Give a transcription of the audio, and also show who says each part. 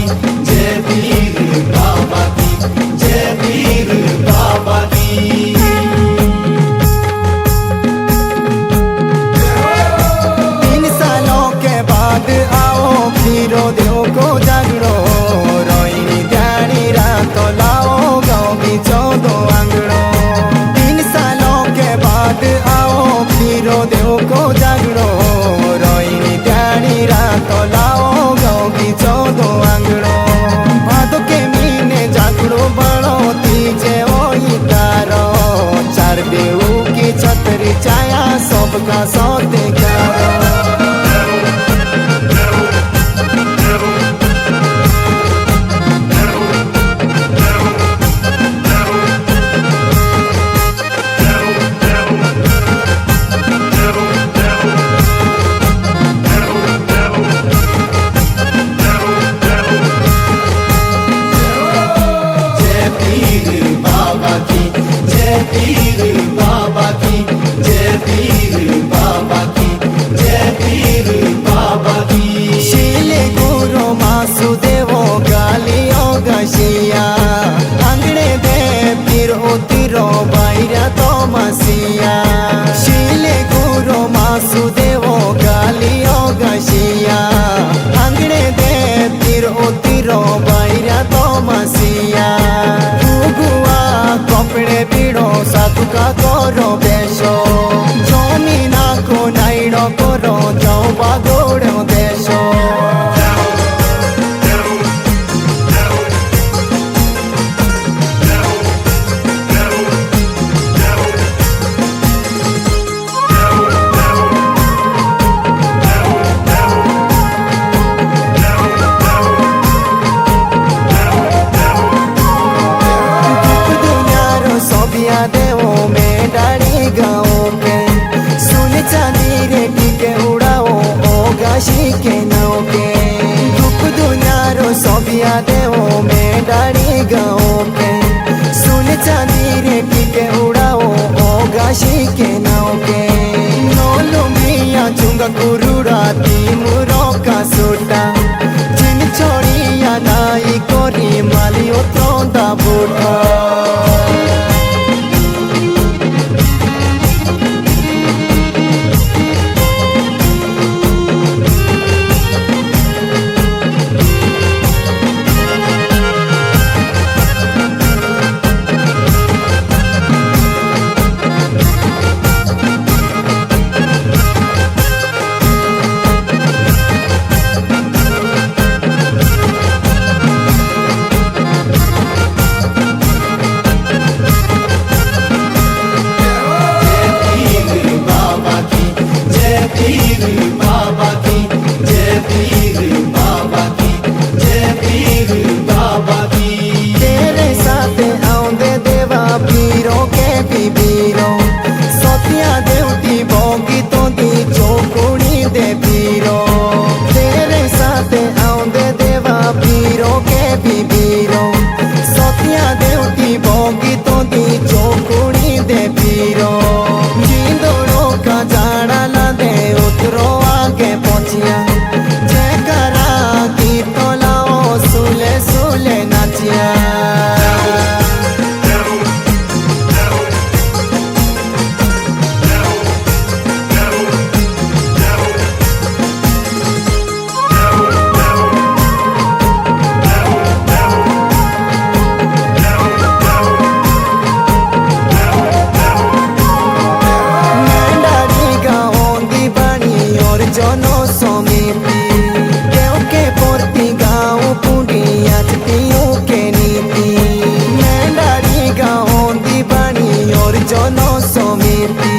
Speaker 1: जय पीर बाबा की, जय पीर बाबा की।
Speaker 2: 3 सालों के बाद आओ पीरो देव को जागरो, रोहिणी ध्यानी रात लाओ गाँव की 14 आंगड़ो। 3 सालों के बाद आओ पीरो देव को जागरो, रोहिणी ध्यानी रात लाओ गाँव की 14 आंगड़ो। भादो के महीने जागरो बड़ो तीजे ओई तारो, 4 देव की छतरी छाया सबका सौते करो।
Speaker 1: जय पीर बाबा की, जय पीर बाबा की, जय पीर बाबा की।
Speaker 2: शीले गुरु मासुदेवो गालियो गशिया, अंगड़े दे पीर उतिरो बाइरा तो मसिया। शीले गुरु मासुदेवो गालियो गशिया, अंगड़े दे पीर उतिरो बाइरा तो मसिया। कपड़े पीड़ो साधु का करो बेशो, जमी ना को नाइड़ो करो जाओ बागोड़ो देशो। देवो में डाली गाँव के, सुन चांदी रे टीके उड़ाओ ओ गाशी के नाव के। दुख दुनियारो सोबिया देवो में डाली गाँव के, सुन चांदी रे टीके उड़ाओ ओ गाशी के नाव के। नोलू मिया चुंगा कुरुड़ा तीमुरो का सूटा, जिन छोड़िया नाई कोरी माली उतरोंदा बूटा।
Speaker 1: पीर बाबा की, जय पीर बाबा की, जय पीर बाबा की।
Speaker 2: तेरे साथ आउंदे देवा पीरों के भी पीरों, सोतिया देवती बोगी तो दी चौकुड़ी दे पीरों। तेरे साथ आउंदे देवा पीरों के भी पीरों, सोतिया देवती बोगी तो दी चौकुड़ी दे पीरों। जिंदड़ों का जाड़ा ला दे उतरो आगे पहुंचिया, जयकारा की तो लाओ सुले सुले नाचिया। जनो समिति देव के पोरती गाँव पुंडी आचतियों के नीति। मैं डारी गाँव दी बनी और जनो समिति